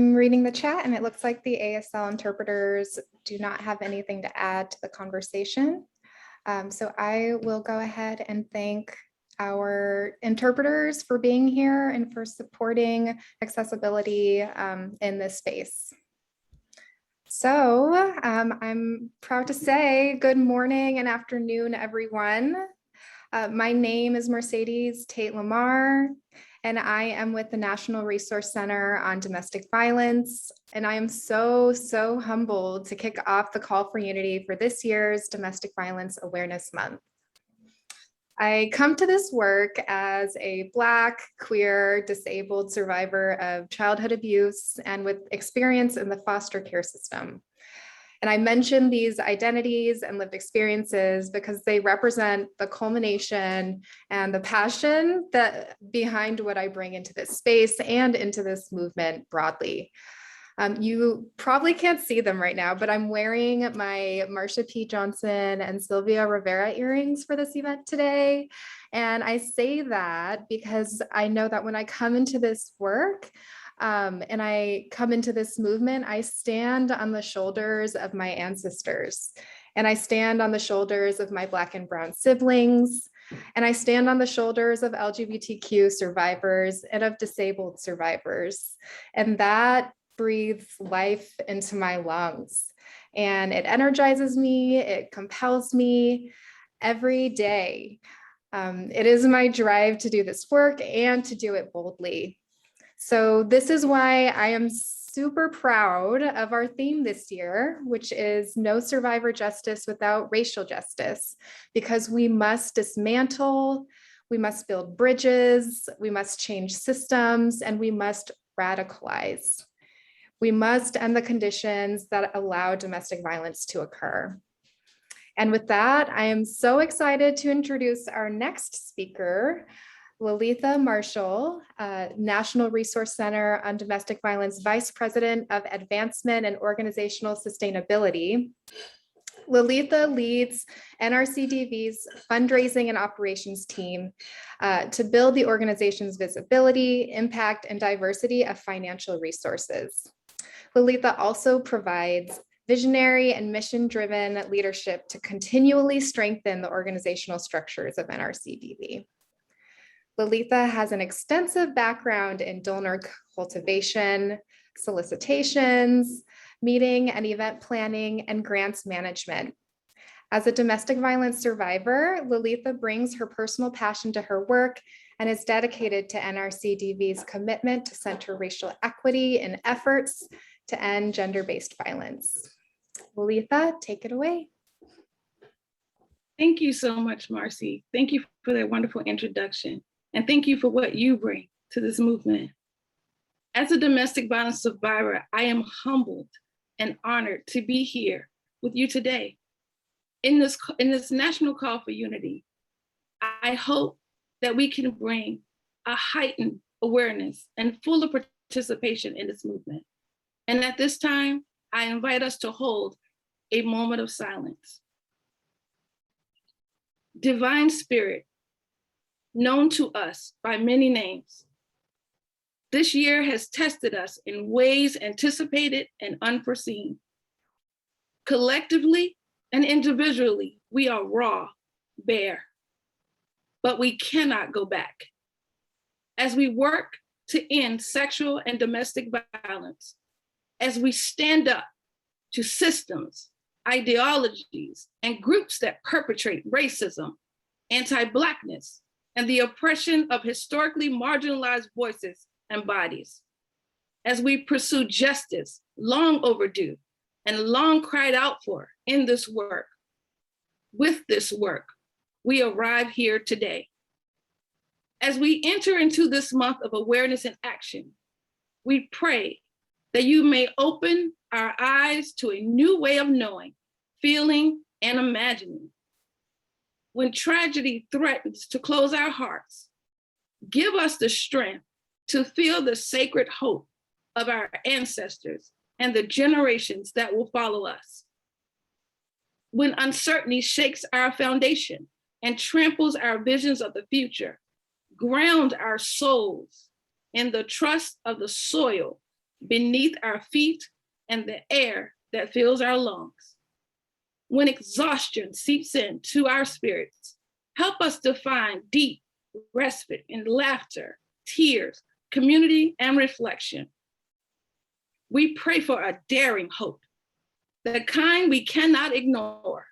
I'm reading the chat and it looks like the ASL interpreters do not have anything to add to the conversation. So I will go ahead and thank our interpreters for being here and for supporting accessibility in this space. So I'm proud to say good morning and afternoon, everyone. My name is Mercedes Taitt-Lamar, and I am with the National Resource Center on Domestic Violence. And I am so humbled to kick off the call for unity for this year's Domestic Violence Awareness Month. I come to this work as a Black, queer, disabled survivor of childhood abuse and with experience in the foster care system. And I mention these identities and lived experiences because they represent the culmination and the passion that behind what I bring into this space and into this movement broadly. You probably can't see them right now, but I'm wearing my Marcia P. Johnson and Sylvia Rivera earrings for this event today. And I say that because I know that when I come into this work, and I come into this movement, I stand on the shoulders of my ancestors, and I stand on the shoulders of my Black and Brown siblings, and I stand on the shoulders of LGBTQ survivors and of disabled survivors. And that breathes life into my lungs, and it energizes me, it compels me every day. It is my drive to do this work and to do it boldly. So this is why I am super proud of our theme this year, which is No Survivor Justice Without Racial Justice, because we must dismantle, we must build bridges, we must change systems, and we must radicalize. We must end the conditions that allow domestic violence to occur. And with that, I am so excited to introduce our next speaker, Leletha Marshall, National Resource Center on Domestic Violence Vice President of Advancement and Organizational Sustainability. Leletha leads NRCDV's fundraising and operations team to build the organization's visibility, impact, and diversity of financial resources. Leletha also provides visionary and mission-driven leadership to continually strengthen the organizational structures of NRCDV. Leletha has an extensive background in donor cultivation, solicitations, meeting and event planning, and grants management. As a domestic violence survivor, Leletha brings her personal passion to her work and is dedicated to NRCDV's commitment to center racial equity in efforts to end gender-based violence. Leletha, take it away. Thank you so much, Marci. Thank you for that wonderful introduction. And thank you for what you bring to this movement. As a domestic violence survivor, I am humbled and honored to be here with you today. In this national call for unity, I hope that we can bring a heightened awareness and fuller participation in this movement. And at this time, I invite us to hold a moment of silence. Divine Spirit, known to us by many names, this year has tested us in ways anticipated and unforeseen. Collectively and individually, we are raw, bare, but we cannot go back. As we work to end sexual and domestic violence, as we stand up to systems, ideologies, and groups that perpetrate racism, anti-Blackness, and the oppression of historically marginalized voices and bodies. As we pursue justice, long overdue and long cried out for in this work. With this work, we arrive here today. As we enter into this month of awareness and action, we pray that you may open our eyes to a new way of knowing, feeling, and imagining. When tragedy threatens to close our hearts, give us the strength to feel the sacred hope of our ancestors and the generations that will follow us. When uncertainty shakes our foundation and tramples our visions of the future, ground our souls in the trust of the soil beneath our feet and the air that fills our lungs. When exhaustion seeps into our spirits, help us to find deep respite in laughter, tears, community, and reflection. We pray for a daring hope, the kind we cannot ignore,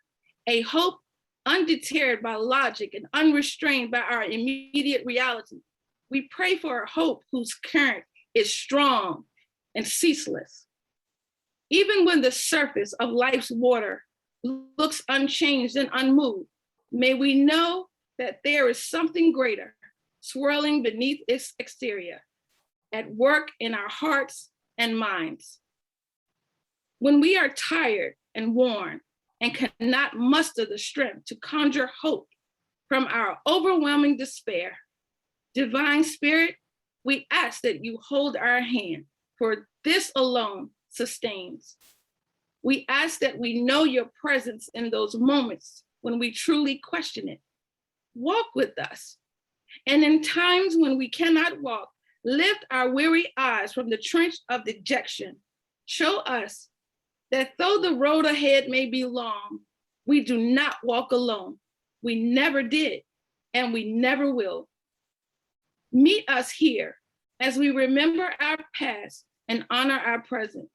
a hope undeterred by logic and unrestrained by our immediate reality. We pray for a hope whose current is strong and ceaseless. Even when the surface of life's water looks unchanged and unmoved, may we know that there is something greater swirling beneath its exterior, at work in our hearts and minds. When we are tired and worn and cannot muster the strength to conjure hope from our overwhelming despair, Divine Spirit, we ask that you hold our hand, for this alone sustains. We ask that we know your presence in those moments when we truly question it. Walk with us. And in times when we cannot walk, lift our weary eyes from the trench of dejection. Show us that though the road ahead may be long, we do not walk alone. We never did, and we never will. Meet us here as we remember our past and honor our present.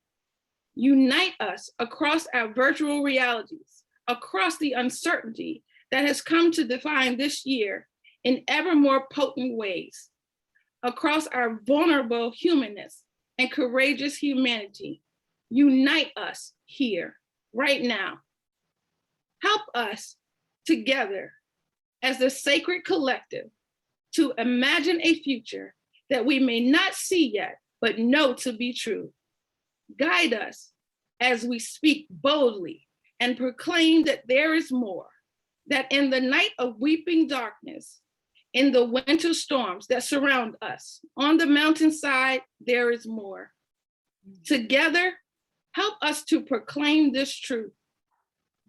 Unite us across our virtual realities, across the uncertainty that has come to define this year in ever more potent ways, across our vulnerable humanness and courageous humanity. Unite us here, right now. Help us together as the sacred collective to imagine a future that we may not see yet, but know to be true. Guide us as we speak boldly and proclaim that there is more, that in the night of weeping darkness, in the winter storms that surround us, on the mountainside, there is more. Together, help us to proclaim this truth,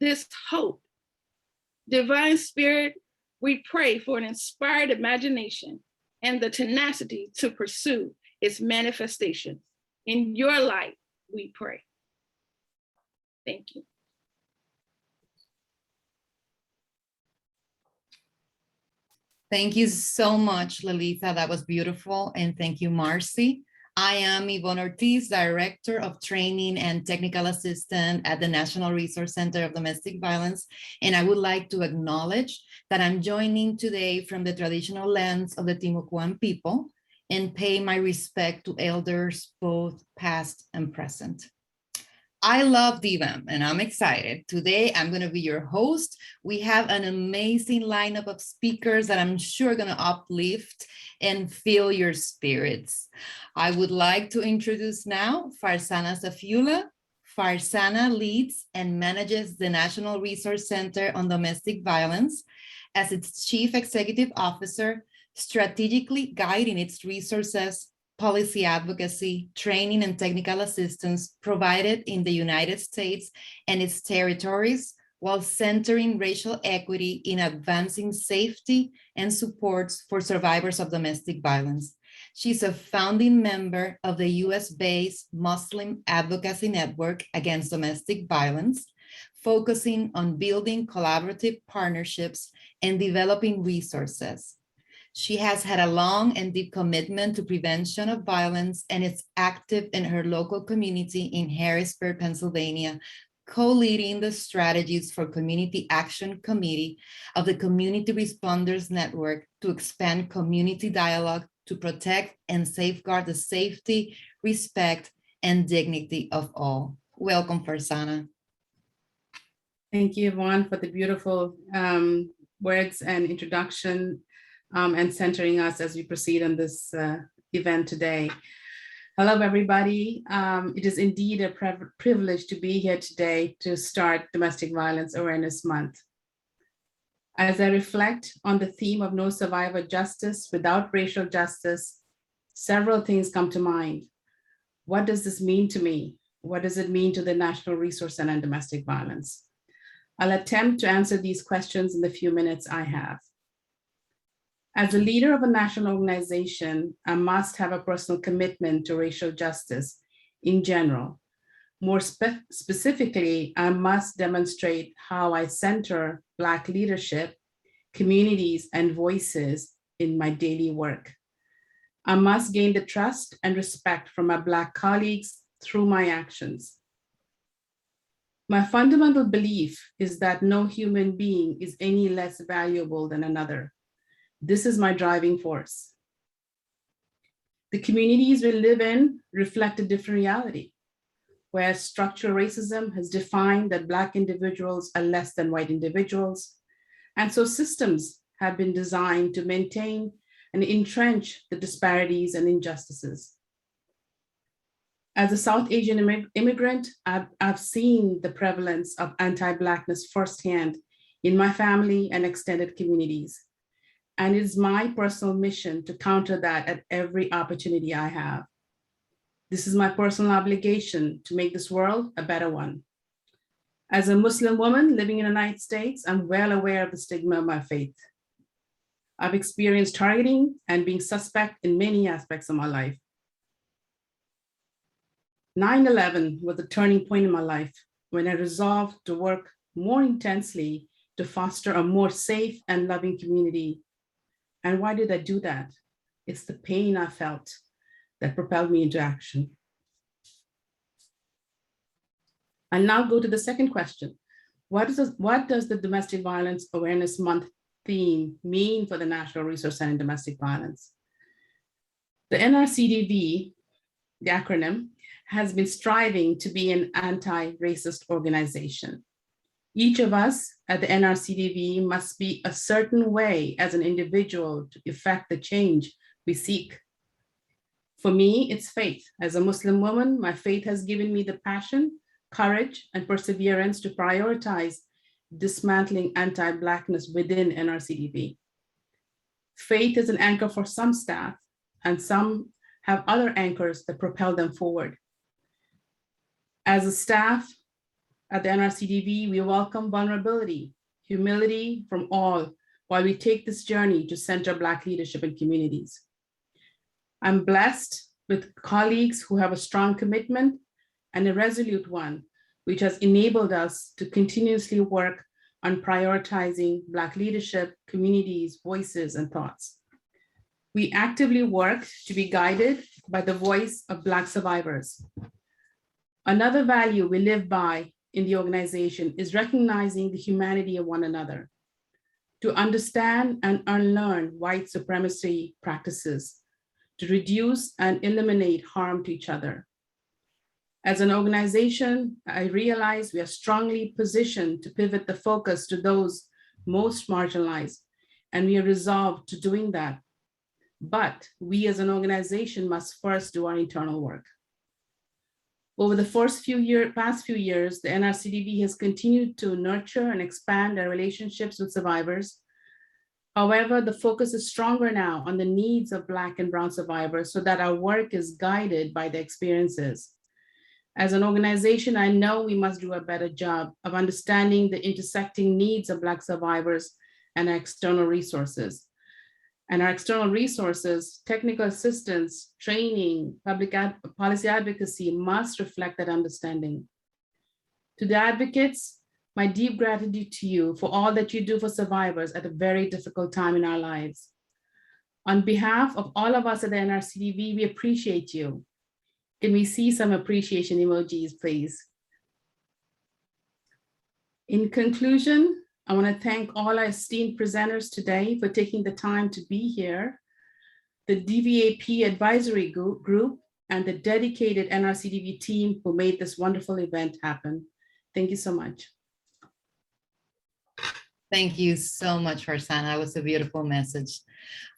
this hope. Divine Spirit, we pray for an inspired imagination and the tenacity to pursue its manifestations. In your light, we pray. Thank you. Thank you so much, Leletha. That was beautiful. And thank you, Marci. I am Ivonne Ortiz, Director of Training and Technical Assistant at the National Resource Center of Domestic Violence. And I would like to acknowledge that I'm joining today from the traditional lands of the Timucuan people and pay my respect to elders, both past and present. I love DVAM and I'm excited. Today, I'm gonna be your host. We have an amazing lineup of speakers that I'm sure gonna uplift and fill your spirits. I would like to introduce now Farzana Safiullah. Farzana leads and manages the National Resource Center on Domestic Violence as its Chief Executive Officer, strategically guiding its resources, policy advocacy, training, and technical assistance provided in the United States and its territories, while centering racial equity in advancing safety and supports for survivors of domestic violence. She's a founding member of the US-based Muslim Advocacy Network Against Domestic Violence, focusing on building collaborative partnerships and developing resources. She has had a long and deep commitment to prevention of violence and is active in her local community in Harrisburg, Pennsylvania, co-leading the strategies for Community Action Committee of the Community Responders Network to expand community dialogue to protect and safeguard the safety, respect, and dignity of all. Welcome, Farzana. Thank you, Yvonne, for the beautiful words and introduction. And centering us as we proceed on this event today. Hello, everybody. It is indeed a privilege to be here today to start Domestic Violence Awareness Month. As I reflect on the theme of no survivor justice without racial justice, several things come to mind. What does this mean to me? What does it mean to the National Resource Center on Domestic Violence? I'll attempt to answer these questions in the few minutes I have. As a leader of a national organization, I must have a personal commitment to racial justice in general. More specifically, I must demonstrate how I center Black leadership, communities, and voices in my daily work. I must gain the trust and respect from my Black colleagues through my actions. My fundamental belief is that no human being is any less valuable than another. This is my driving force. The communities we live in reflect a different reality, where structural racism has defined that Black individuals are less than white individuals. And so systems have been designed to maintain and entrench the disparities and injustices. As a South Asian immigrant, I've seen the prevalence of anti-Blackness firsthand in my family and extended communities. And it is my personal mission to counter that at every opportunity I have. This is my personal obligation to make this world a better one. As a Muslim woman living in the United States, I'm well aware of the stigma of my faith. I've experienced targeting and being suspect in many aspects of my life. 9/11 was a turning point in my life when I resolved to work more intensely to foster a more safe and loving community. And why did I do that? It's the pain I felt that propelled me into action. I'll now go to the second question. What does the Domestic Violence Awareness Month theme mean for the National Resource Center on Domestic Violence? The NRCDV, the acronym, has been striving to be an anti-racist organization. Each of us at the NRCDV must be a certain way as an individual to effect the change we seek. For me, it's faith. As a Muslim woman, my faith has given me the passion, courage, and perseverance to prioritize dismantling anti-Blackness within NRCDV. Faith is an anchor for some staff, and some have other anchors that propel them forward. As a staff at the NRCDV, we welcome vulnerability, humility from all while we take this journey to center Black leadership in communities. I'm blessed with colleagues who have a strong commitment and a resolute one, which has enabled us to continuously work on prioritizing Black leadership, communities, voices, and thoughts. We actively work to be guided by the voice of Black survivors. Another value we live by in the organization is recognizing the humanity of one another, to understand and unlearn white supremacy practices, to reduce and eliminate harm to each other. As an organization, I realize we are strongly positioned to pivot the focus to those most marginalized, and we are resolved to doing that. But we as an organization must first do our internal work. Over the past few years, the NRCDV has continued to nurture and expand our relationships with survivors. However, the focus is stronger now on the needs of Black and Brown survivors so that our work is guided by their experiences. As an organization, I know we must do a better job of understanding the intersecting needs of Black survivors and our external resources. And our external resources, technical assistance, training, policy advocacy must reflect that understanding. To the advocates, my deep gratitude to you for all that you do for survivors at a very difficult time in our lives. On behalf of all of us at the NRCDV, we appreciate you. Can we see some appreciation emojis, please? In conclusion, I want to thank all our esteemed presenters today for taking the time to be here, the DVAP advisory group, and the dedicated NRCDV team who made this wonderful event happen. Thank you so much. Thank you so much, Farzana. That was a beautiful message.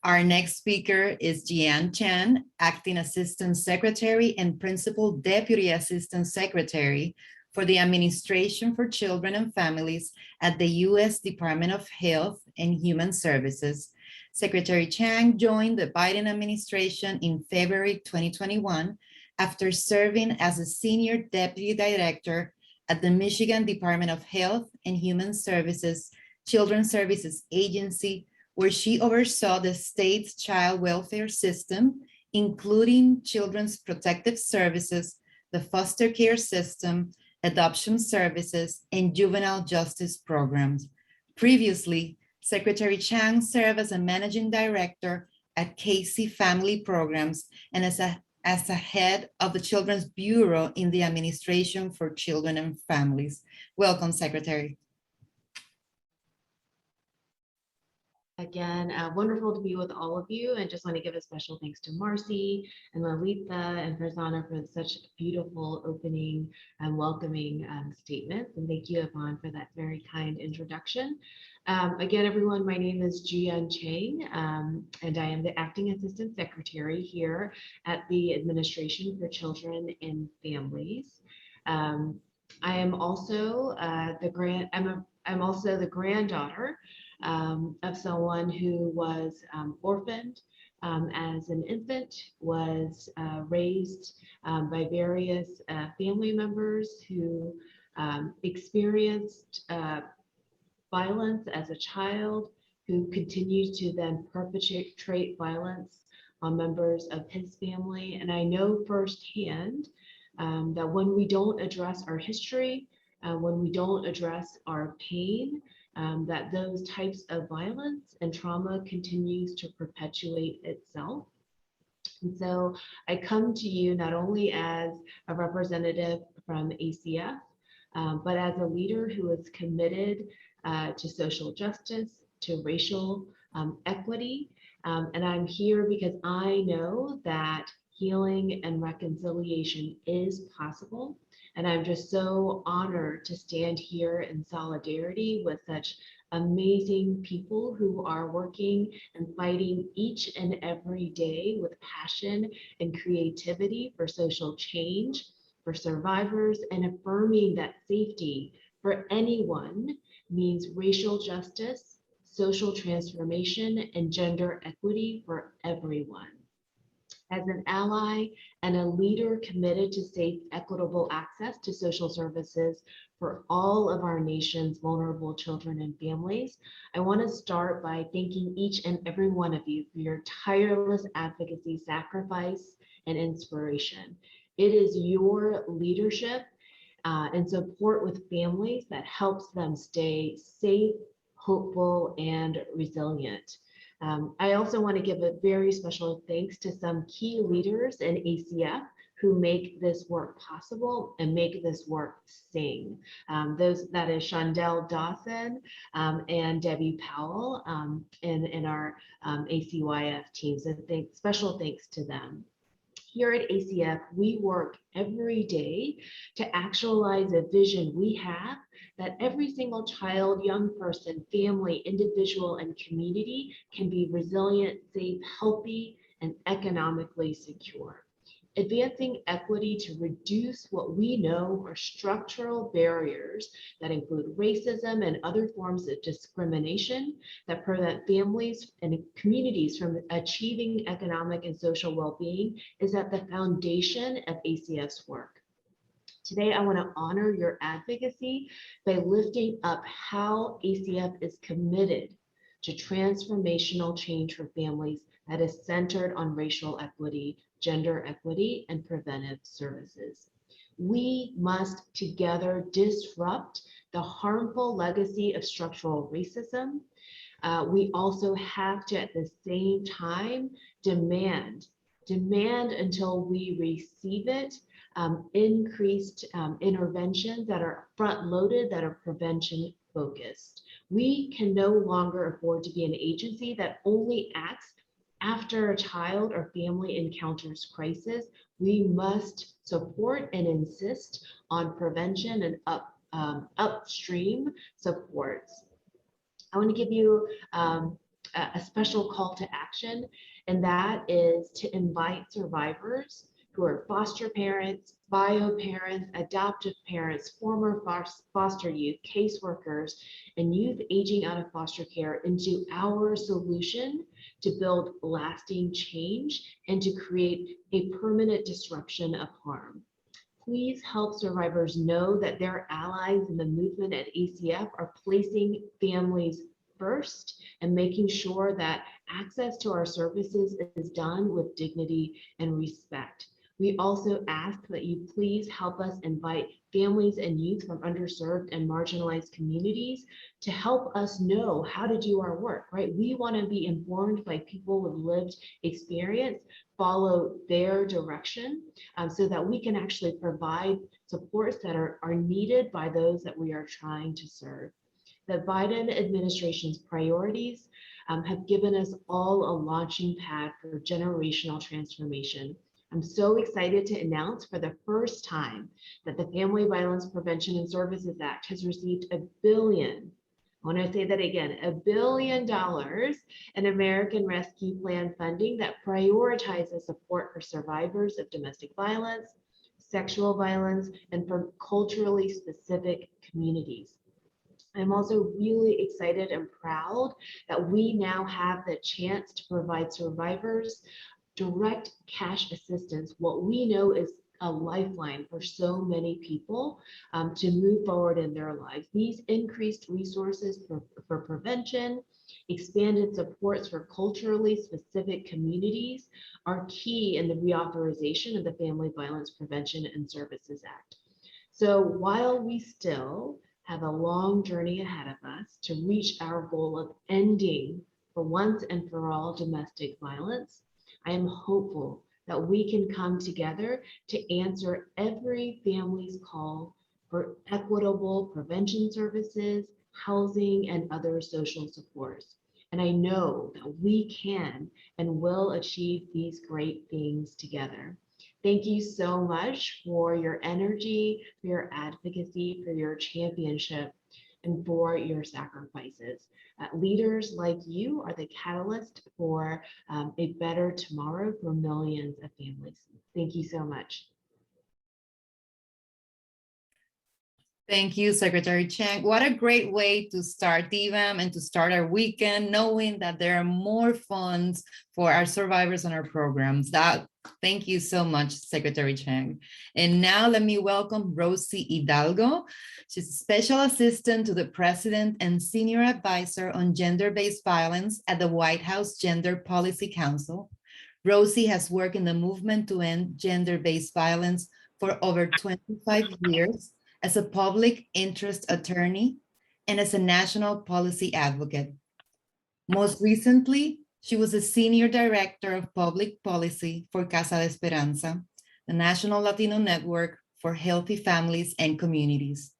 Our next speaker is Jian Chang, Acting Assistant Secretary and Principal Deputy Assistant Secretary for the Administration for Children and Families at the U.S. Department of Health and Human Services. Secretary Chang joined the Biden administration in February 2021 after serving as a Senior Deputy Director at the Michigan Department of Health and Human Services Children's Services Agency, where she oversaw the state's child welfare system, including Children's Protective Services, the foster care system, adoption services, and juvenile justice programs. Previously, Secretary Chang served as a managing director at Casey Family Programs and as a head of the Children's Bureau in the Administration for Children and Families. Welcome, Secretary. Again, wonderful to be with all of you, and just want to give a special thanks to Marci and Leletha and Farzana for such beautiful opening and welcoming statements. And thank you, Ivonne, for that very kind introduction. Again, everyone, my name is Jian Chang, and I am the Acting Assistant Secretary here at the Administration for Children and Families. I am also I'm also the granddaughter of someone who was orphaned as an infant, was raised by various family members who experienced violence as a child, who continues to then perpetrate violence on members of his family. And I know firsthand that when we don't address our history, when we don't address our pain, that those types of violence and trauma continues to perpetuate itself. And so I come to you not only as a representative from ACF, but as a leader who is committed to social justice, to racial equity. And I'm here because I know that healing and reconciliation is possible. And I'm just so honored to stand here in solidarity with such amazing people who are working and fighting each and every day with passion and creativity for social change, for survivors, and affirming that safety for anyone means racial justice, social transformation, and gender equity for everyone. As an ally and a leader committed to safe, equitable access to social services for all of our nation's vulnerable children and families, I want to start by thanking each and every one of you for your tireless advocacy, sacrifice, and inspiration. It is your leadership and support with families that helps them stay safe, hopeful, and resilient. I also want to give a very special thanks to some key leaders in ACF who make this work possible and make this work sing. That is Shondell Dawson and Debbie Powell in our ACYF team. So special thanks to them. Here at ACF, we work every day to actualize a vision we have that every single child, young person, family, individual, and community can be resilient, safe, healthy, and economically secure. Advancing equity to reduce what we know are structural barriers that include racism and other forms of discrimination that prevent families and communities from achieving economic and social well-being is at the foundation of ACF's work. Today, I want to honor your advocacy by lifting up how ACF is committed to transformational change for families that is centered on racial equity, gender equity, and preventive services. We must together disrupt the harmful legacy of structural racism. We also have to, at the same time, demand until we receive it, increased interventions that are front-loaded, that are prevention-focused. We can no longer afford to be an agency that only acts after a child or family encounters crisis. We must support and insist on prevention and upstream supports. I want to give you a special call to action, and that is to invite survivors who are foster parents, bio parents, adoptive parents, former foster youth, caseworkers, and youth aging out of foster care into our solution to build lasting change and to create a permanent disruption of harm. Please help survivors know that their allies in the movement at ACF are placing families first and making sure that access to our services is done with dignity and respect. We also ask that you please help us invite families and youth from underserved and marginalized communities to help us know how to do our work, right? We want to be informed by people with lived experience, follow their direction so that we can actually provide supports that are needed by those that we are trying to serve. The Biden administration's priorities have given us all a launching pad for generational transformation. I'm so excited to announce for the first time that the Family Violence Prevention and Services Act has received $1 billion. I want to say that again, $1 billion in American Rescue Plan funding that prioritizes support for survivors of domestic violence, sexual violence, and from culturally specific communities. I'm also really excited and proud that we now have the chance to provide survivors direct cash assistance, what we know is a lifeline for so many people to move forward in their lives. These increased resources for prevention, expanded supports for culturally specific communities are key in the reauthorization of the Family Violence Prevention and Services Act. So while we still have a long journey ahead of us to reach our goal of ending for once and for all domestic violence, I am hopeful that we can come together to answer every family's call for equitable prevention services, housing, and other social supports. And I know that we can and will achieve these great things together. Thank you so much for your energy, for your advocacy, for your championship, and for your sacrifices. Leaders like you are the catalyst for a better tomorrow for millions of families. Thank you so much. Thank you, Secretary Chang. What a great way to start DVAM and to start our weekend, knowing that there are more funds for our survivors and our programs. Thank you so much, Secretary Chang. And now let me welcome Rosie Idalgo. She's a Special Assistant to the President and Senior Advisor on Gender-Based Violence at the White House Gender Policy Council. Rosie has worked in the movement to end gender-based violence for over 25 years as a public interest attorney and as a national policy advocate. Most recently, she was a Senior Director of Public Policy for Casa de Esperanza, the National Latino Network for Healthy Families and Communities.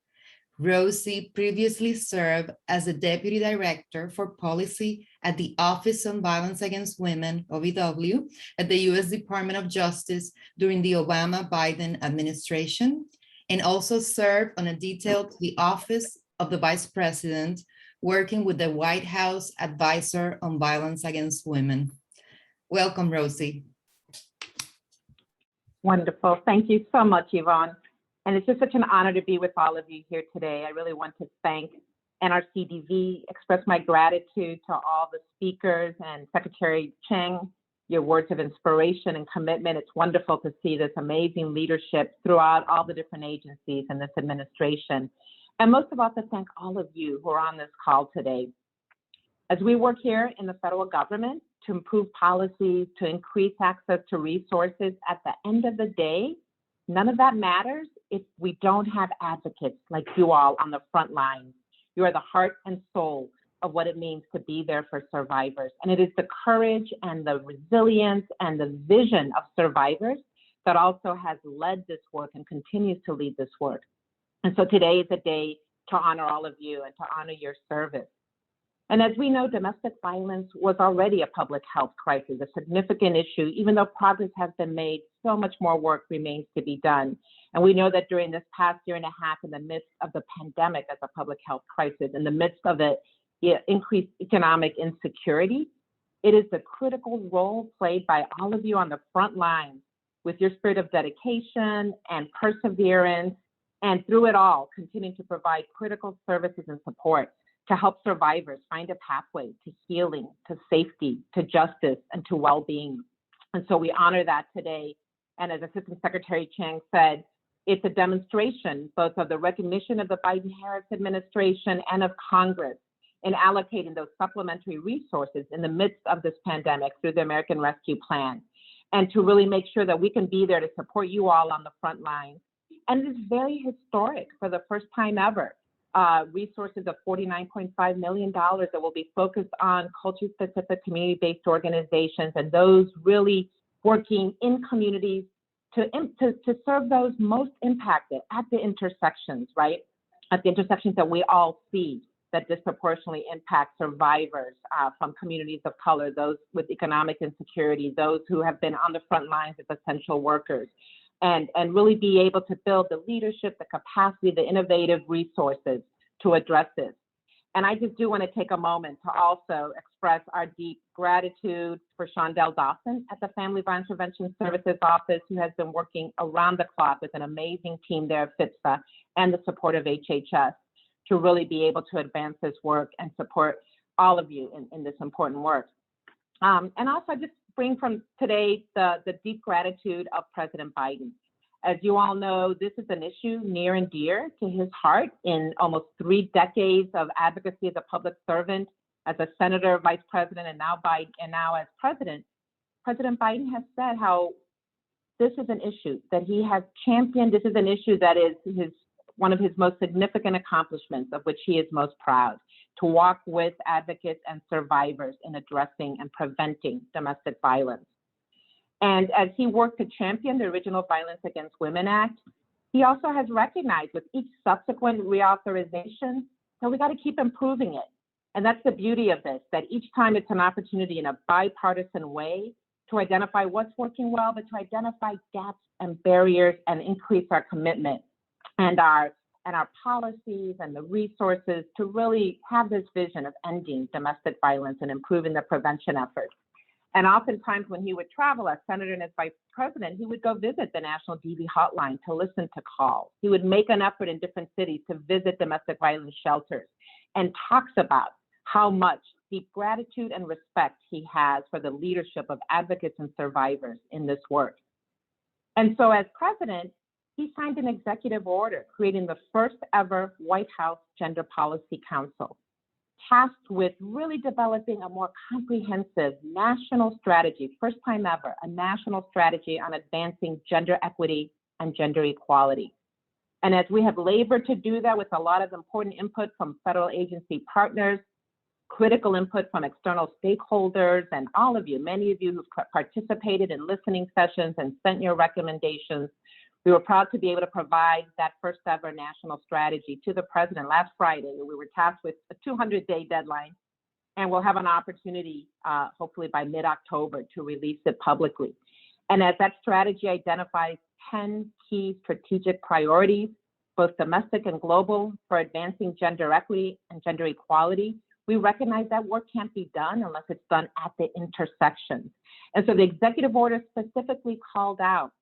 Rosie previously served as a Deputy Director for Policy at the Office on Violence Against Women, OVW, at the U.S. Department of Justice during the Obama-Biden administration, and also served on a detail to the Office of the Vice President, working with the White House Advisor on Violence Against Women. Welcome, Rosie. Wonderful. Thank you so much, Ivonne. And it's just such an honor to be with all of you here today. I really want to thank NRCDV, express my gratitude to all the speakers and Secretary Chang, your words of inspiration and commitment. It's wonderful to see this amazing leadership throughout all the different agencies in this administration. And most of all, to thank all of you who are on this call today. As we work here in the federal government to improve policies, to increase access to resources, at the end of the day, none of that matters if we don't have advocates like you all on the front lines. You are the heart and soul of what it means to be there for survivors. And it is the courage and the resilience and the vision of survivors that also has led this work and continues to lead this work. And so today is a day to honor all of you and to honor your service. And as we know, domestic violence was already a public health crisis, a significant issue. Even though progress has been made, so much more work remains to be done. And we know that during this past year and a half, in the midst of the pandemic as a public health crisis, in the midst of the increased economic insecurity, it is the critical role played by all of you on the front lines with your spirit of dedication and perseverance, and through it all, continuing to provide critical services and support to help survivors find a pathway to healing, to safety, to justice, and to well-being. And so we honor that today. And as Assistant Secretary Chang said, it's a demonstration both of the recognition of the Biden-Harris administration and of Congress in allocating those supplementary resources in the midst of this pandemic through the American Rescue Plan. and to really make sure that we can be there to support you all on the front lines. And it is very historic for the first time ever. Resources of $49.5 million that will be focused on culture-specific community-based organizations and those really working in communities to serve those most impacted at the intersections, right? At the intersections that we all see that disproportionately impact survivors from communities of color, those with economic insecurity, those who have been on the front lines as essential workers, and really be able to build the leadership, the capacity, the innovative resources to address this. And I just do want to take a moment to also express our deep gratitude for Shondell Dawson at the Family Violence Prevention Services Office, who has been working around the clock with an amazing team there at FIPSA and the support of HHS to really be able to advance this work and support all of you in this important work. And also just bring from today the deep gratitude of President Biden. As you all know, this is an issue near and dear to his heart. In almost 3 decades of advocacy as a public servant, as a senator, vice president, and now as president, President Biden has said how this is an issue that he has championed. This is an issue that is one of his most significant accomplishments, of which he is most proud, to walk with advocates and survivors in addressing and preventing domestic violence. And as he worked to champion the original Violence Against Women Act, he also has recognized with each subsequent reauthorization that we got to keep improving it. And that's the beauty of this, that each time it's an opportunity in a bipartisan way to identify what's working well, but to identify gaps and barriers and increase our commitment and our policies and the resources to really have this vision of ending domestic violence and improving the prevention efforts. And oftentimes when he would travel as senator and as vice president, he would go visit the National DV hotline to listen to calls. He would make an effort in different cities to visit domestic violence shelters and talks about how much deep gratitude and respect he has for the leadership of advocates and survivors in this work. And so as president, he signed an executive order creating the first ever White House Gender Policy Council, tasked with really developing a more comprehensive national strategy, first time ever, a national strategy on advancing gender equity and gender equality. And as we have labored to do that with a lot of important input from federal agency partners, critical input from external stakeholders, and all of you, many of you who've participated in listening sessions and sent your recommendations, we were proud to be able to provide that first ever national strategy to the president last Friday. We were tasked with a 200-day deadline, and we'll have an opportunity, hopefully by mid-October, to release it publicly. And as that strategy identifies 10 key strategic priorities, both domestic and global, for advancing gender equity and gender equality, we recognize that work can't be done unless it's done at the intersections. And so the executive order specifically called out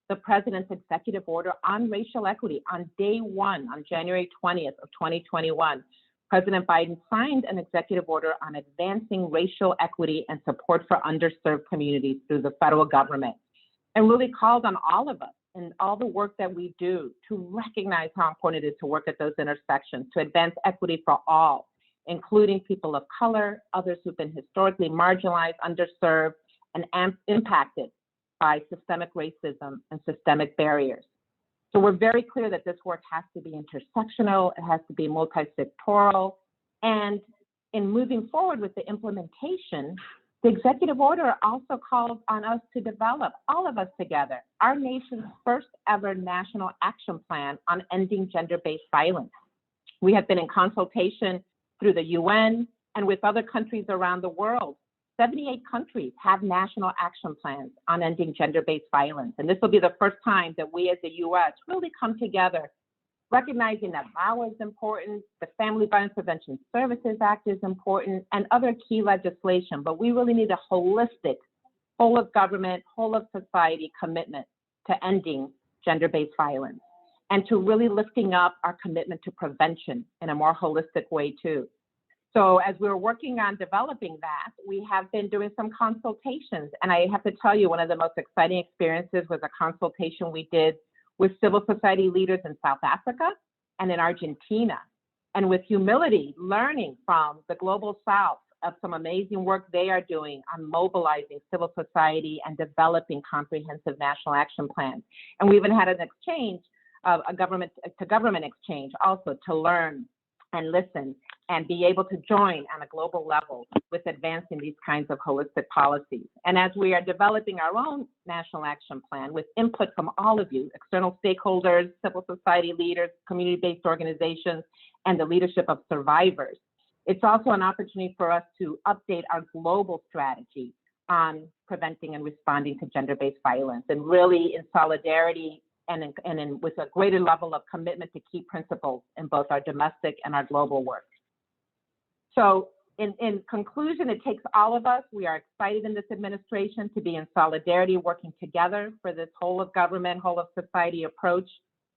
the president's executive order on racial equity on day 1, on January 20th of 2021. President Biden signed an executive order on advancing racial equity and support for underserved communities through the federal government, and really called on all of us and all the work that we do to recognize how important it is to work at those intersections, to advance equity for all, including people of color, others who've been historically marginalized, underserved, and impacted by systemic racism and systemic barriers. So we're very clear that this work has to be intersectional, it has to be multi-sectoral, and in moving forward with the implementation, the executive order also calls on us to develop, all of us together, our nation's first ever national action plan on ending gender-based violence. We have been in consultation through the UN and with other countries around the world. 78 countries have national action plans on ending gender-based violence. And this will be the first time that we as the US really come together, recognizing that VAWA is important, the Family Violence Prevention Services Act is important, and other key legislation. But we really need a holistic, whole of government, whole of society commitment to ending gender-based violence and to really lifting up our commitment to prevention in a more holistic way too. So as we're working on developing that, we have been doing some consultations. And I have to tell you, one of the most exciting experiences was a consultation we did with civil society leaders in South Africa and in Argentina. And with humility, learning from the global South of some amazing work they are doing on mobilizing civil society and developing comprehensive national action plans. And we even had an exchange, a government to government exchange also, to learn and listen and be able to join on a global level with advancing these kinds of holistic policies. And as we are developing our own national action plan with input from all of you, external stakeholders, civil society leaders, community-based organizations, and the leadership of survivors, it's also an opportunity for us to update our global strategy on preventing and responding to gender-based violence, and really in solidarity and with a greater level of commitment to key principles in both our domestic and our global work. So in conclusion, it takes all of us. We are excited in this administration to be in solidarity, working together for this whole of government, whole of society approach.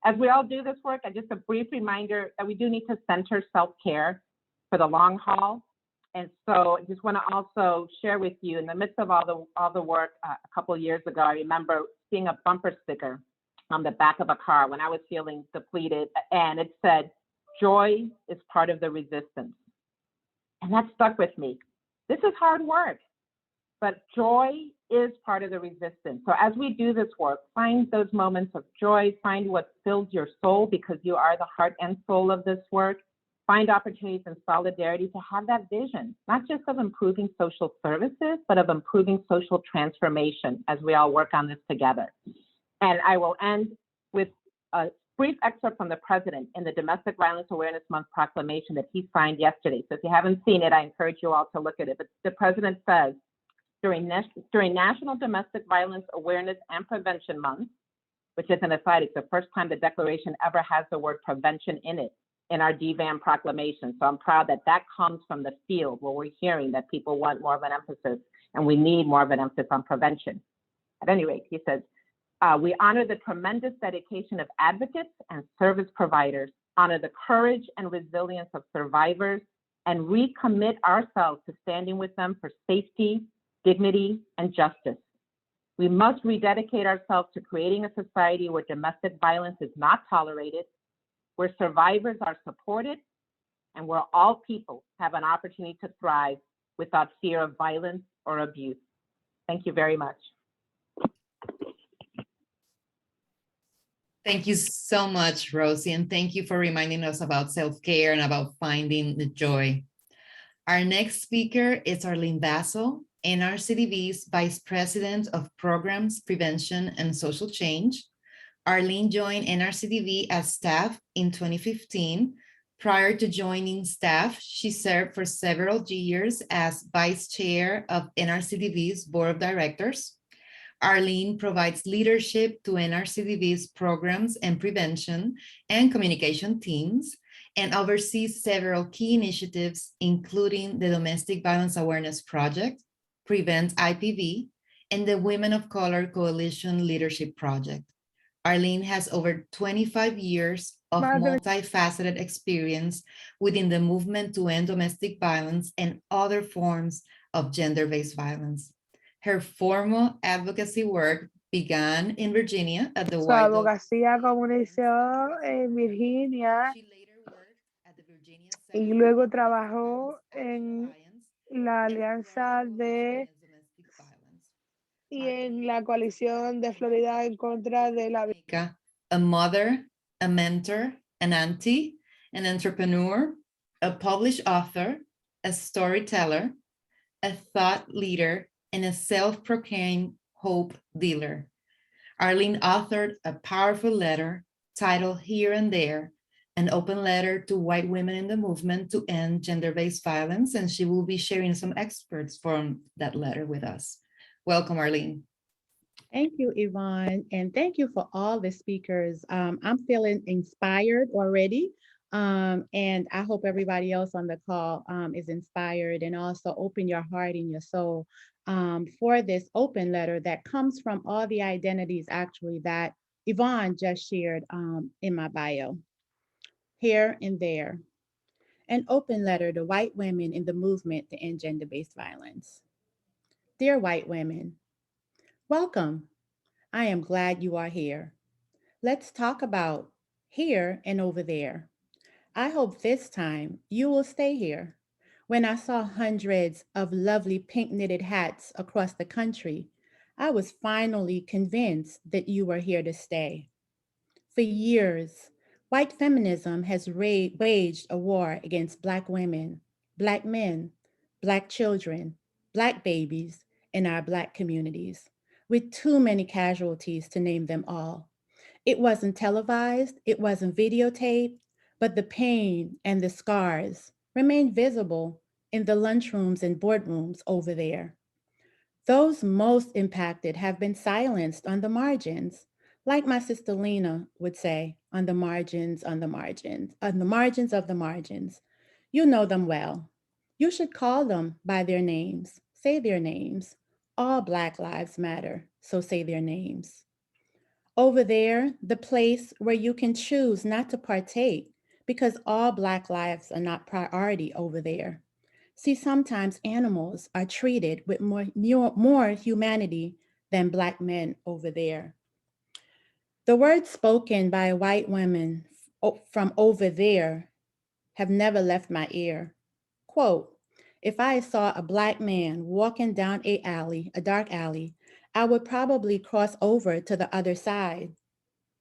As we all do this work, just a brief reminder that we do need to center self-care for the long haul. And so I just want to also share with you, in the midst of all the work, a couple of years ago, I remember seeing a bumper sticker on the back of a car when I was feeling depleted, and it said, "Joy is part of the resistance." And that stuck with me. This is hard work, but joy is part of the resistance. So as we do this work, find those moments of joy, find what fills your soul, because you are the heart and soul of this work. Find opportunities in solidarity to have that vision, not just of improving social services, but of improving social transformation as we all work on this together. And I will end with a brief excerpt from the president in the Domestic Violence Awareness Month proclamation that he signed yesterday. So if you haven't seen it, I encourage you all to look at it. But the president says, during National Domestic Violence Awareness and Prevention Month, which is an aside, it's the first time the declaration ever has the word prevention in it in our DVAM proclamation. So I'm proud that that comes from the field, where we're hearing that people want more of an emphasis, and we need more of an emphasis on prevention. At any rate, he says, we honor the tremendous dedication of advocates and service providers, honor the courage and resilience of survivors, and recommit ourselves to standing with them for safety, dignity, and justice. We must rededicate ourselves to creating a society where domestic violence is not tolerated, where survivors are supported, and where all people have an opportunity to thrive without fear of violence or abuse. Thank you very much. Thank you so much, Rosie, and thank you for reminding us about self-care and about finding the joy. Our next speaker is Arlene Basso, NRCDV's Vice President of Programs, Prevention, and Social Change. Arlene joined NRCDV as staff in 2015. Prior to joining staff, she served for several years as Vice Chair of NRCDV's Board of Directors. Arlene provides leadership to NRCDV's programs and prevention and communication teams, and oversees several key initiatives, including the Domestic Violence Awareness Project, Prevent IPV, and the Women of Color Coalition Leadership Project. Arlene has over 25 years of multifaceted experience within the movement to end domestic violence and other forms of gender-based violence. Her formal advocacy work began in Virginia at the Su White House. abogacía comenzó en Virginia She later worked at the Virginia y Center luego for trabajó Women's en Alliance la and alianza Progressive de Against Domestic Violence. y en la coalición de Florida en contra de la Dominica, a mother, a mentor, an auntie, an entrepreneur, a published author, a storyteller, a thought leader, and a self-proclaimed hope dealer. Arlene authored a powerful letter titled Here and There, an open letter to white women in the movement to end gender-based violence, and she will be sharing some excerpts from that letter with us. Welcome, Arlene. Thank you, Ivonne, and thank you for all the speakers. I'm feeling inspired already, and I hope everybody else on the call is inspired, and also open your heart and your soul for this open letter that comes from all the identities actually that Ivonne just shared in my bio. Here and there, an open letter to white women in the movement to end gender-based violence. Dear white women, welcome. I am glad you are here. Let's talk about here and over there. I hope this time you will stay here. When I saw hundreds of lovely pink knitted hats across the country, I was finally convinced that you were here to stay. For years, white feminism has waged a war against Black women, Black men, Black children, Black babies in our Black communities, with too many casualties to name them all. It wasn't televised, it wasn't videotaped, but the pain and the scars remain visible in the lunchrooms and boardrooms over there. Those most impacted have been silenced on the margins, like my sister Lina would say, on the margins, on the margins, on the margins of the margins. You know them well. You should call them by their names, say their names. All Black lives matter, so say their names. Over there, the place where you can choose not to partake because all Black lives are not priority over there. See, sometimes animals are treated with more humanity than Black men over there. The words spoken by white women from over there have never left my ear. Quote, if I saw a Black man walking down a dark alley, I would probably cross over to the other side,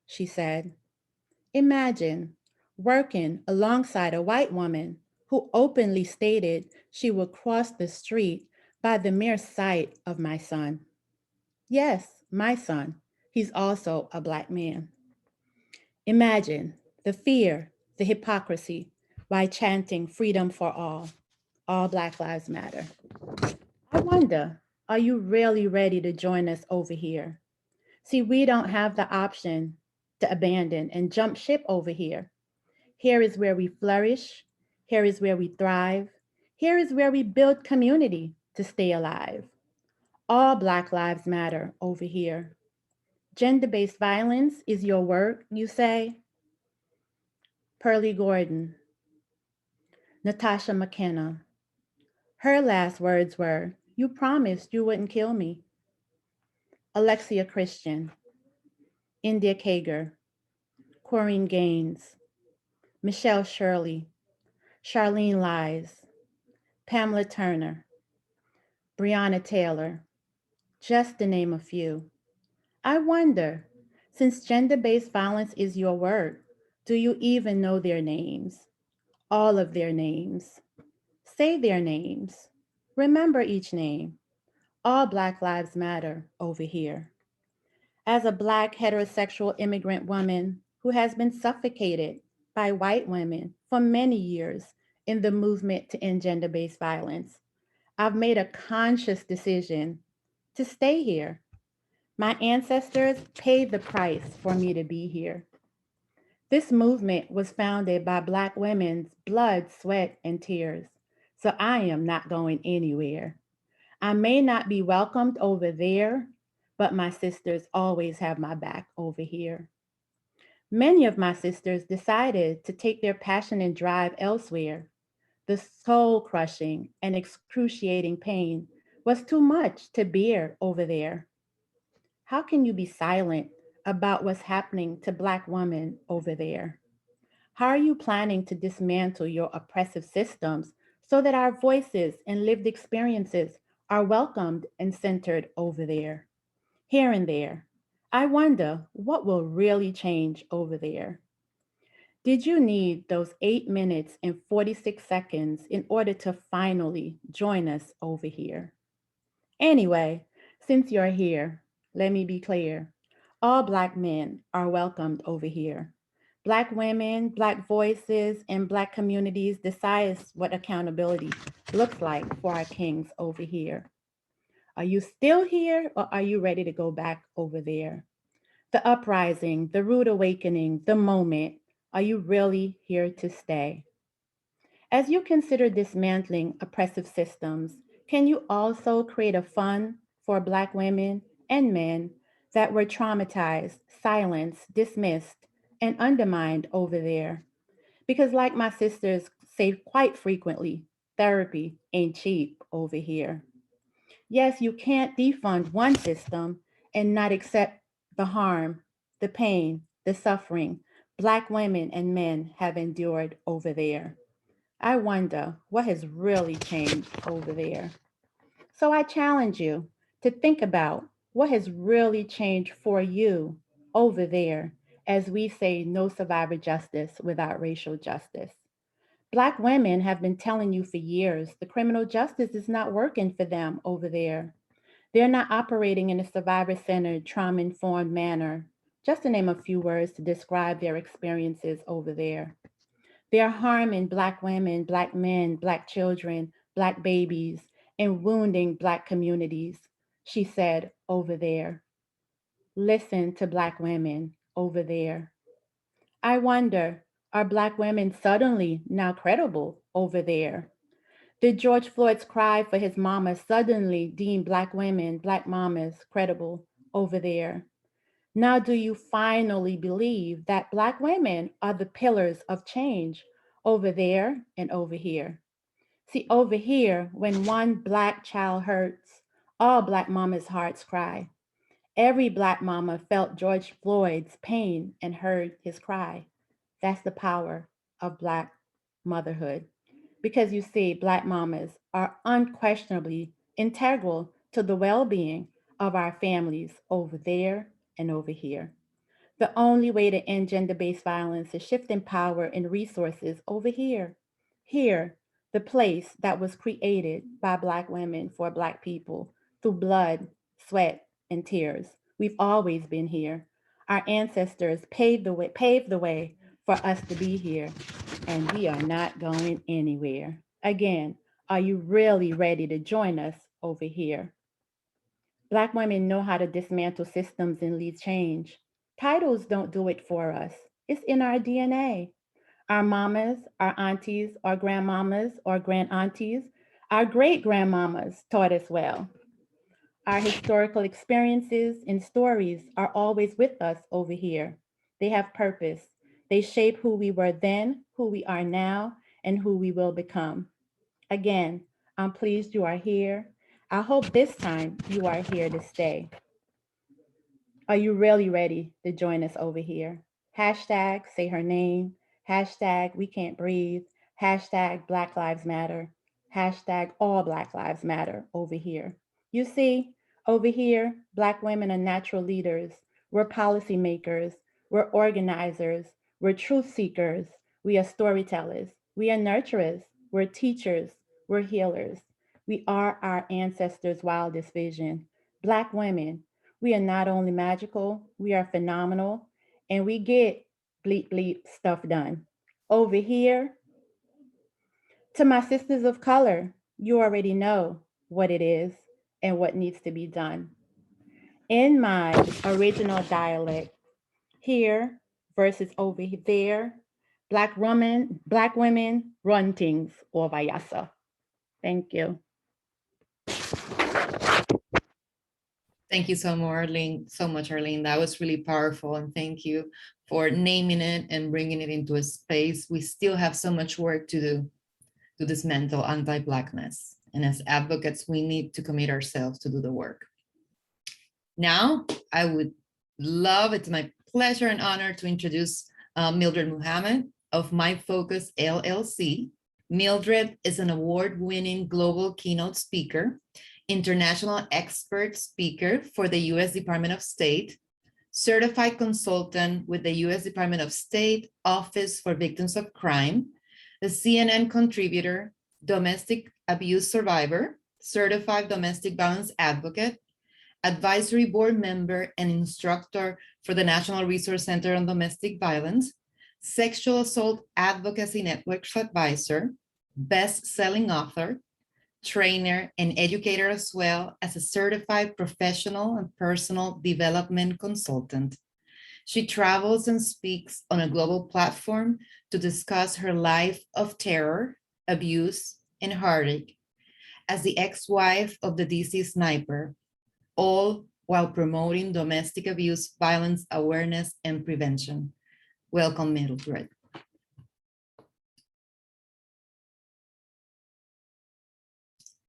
she said. Imagine working alongside a white woman who openly stated she would cross the street by the mere sight of my son. Yes, my son. He's also a Black man. Imagine the fear, the hypocrisy, while chanting freedom for all Black lives matter. I wonder, are you really ready to join us over here? See, we don't have the option to abandon and jump ship over here. Here is where we flourish. Here is where we thrive. Here is where we build community to stay alive. All Black lives matter over here. Gender-based violence is your work, you say? Pearlie Gordon, Natasha McKenna. Her last words were, you promised you wouldn't kill me. Alexia Christian, India Kager, Corrine Gaines, Michelle Shirley, Charlene Lies, Pamela Turner, Breonna Taylor, just to name a few. I wonder, since gender-based violence is your work, do you even know their names? All of their names. Say their names. Remember each name. All Black lives matter over here. As a Black heterosexual immigrant woman who has been suffocated by white women for many years in the movement to end gender-based violence, I've made a conscious decision to stay here. My ancestors paid the price for me to be here. This movement was founded by Black women's blood, sweat, and tears, so I am not going anywhere. I may not be welcomed over there, but my sisters always have my back over here. Many of my sisters decided to take their passion and drive elsewhere. The soul-crushing and excruciating pain was too much to bear over there. How can you be silent about what's happening to Black women over there? How are you planning to dismantle your oppressive systems so that our voices and lived experiences are welcomed and centered over there? Here and there, I wonder what will really change over there. Did you need those 8 minutes and 46 seconds in order to finally join us over here? Anyway, since you're here, let me be clear. All Black men are welcomed over here. Black women, Black voices, and Black communities decide what accountability looks like for our kings over here. Are you still here, or are you ready to go back over there? The uprising, the rude awakening, the moment, are you really here to stay? As you consider dismantling oppressive systems, can you also create a fund for Black women and men that were traumatized, silenced, dismissed, and undermined over there? Because like my sisters say quite frequently, therapy ain't cheap over here. Yes, you can't defund one system and not accept the harm, the pain, the suffering Black women and men have endured over there. I wonder what has really changed over there. So I challenge you to think about what has really changed for you over there as we say no survivor justice without racial justice. Black women have been telling you for years the criminal justice is not working for them over there. They're not operating in a survivor-centered, trauma-informed manner, just to name a few words to describe their experiences over there. They are harming Black women, Black men, Black children, Black babies, and wounding Black communities, she said over there. Listen to Black women over there. I wonder, are Black women suddenly now credible over there? Did George Floyd's cry for his mama suddenly deem Black women, Black mamas credible over there? Now, do you finally believe that Black women are the pillars of change over there and over here? See, over here, when one Black child hurts, all Black mamas' hearts cry. Every Black mama felt George Floyd's pain and heard his cry. That's the power of Black motherhood. Because you see, Black mamas are unquestionably integral to the well-being of our families over there and over here. The only way to end gender-based violence is shifting power and resources over here. Here, the place that was created by Black women for Black people through blood, sweat, and tears. We've always been here. Our ancestors paved the way for us to be here, and we are not going anywhere. Again, are you really ready to join us over here? Black women know how to dismantle systems and lead change. Titles don't do it for us. It's in our DNA. Our mamas, our aunties, our grandmamas, our grand aunties, our great grandmamas taught us well. Our historical experiences and stories are always with us over here. They have purpose. They shape who we were then, who we are now, and who we will become. Again, I'm pleased you are here. I hope this time you are here to stay. Are you really ready to join us over here? Hashtag say her name. Hashtag we can't breathe. Hashtag Black Lives Matter. Hashtag all Black Lives Matter over here. You see, over here, Black women are natural leaders. We're policymakers. We're organizers. We're truth seekers. We are storytellers. We are nurturers. We're teachers. We're healers. We are our ancestors' wildest vision. Black women, we are not only magical, we are phenomenal, and we get bleep bleep stuff done. Over here, to my sisters of color, you already know what it is and what needs to be done. In my original dialect, here versus over there, Black women run things or vayasa. Thank you. Thank you so much, Arlene. That was really powerful. And thank you for naming it and bringing it into a space. We still have so much work to do to dismantle anti-Blackness. And as advocates, we need to commit ourselves to do the work. Now, I would love, it's my pleasure and honor to introduce Mildred Muhammad of My Focus LLC. Mildred is an award-winning global keynote speaker, international expert speaker for the U.S. Department of State, certified consultant with the U.S. Department of State Office for Victims of Crime, a CNN contributor, domestic abuse survivor, certified domestic violence advocate, advisory board member and instructor for the National Resource Center on Domestic Violence, sexual assault advocacy network's advisor, best-selling author, trainer, and educator, as well as a certified professional and personal development consultant. She travels and speaks on a global platform to discuss her life of terror, abuse, and heartache as the ex-wife of the DC sniper, all while promoting domestic abuse, violence awareness, and prevention. Welcome, Mildred.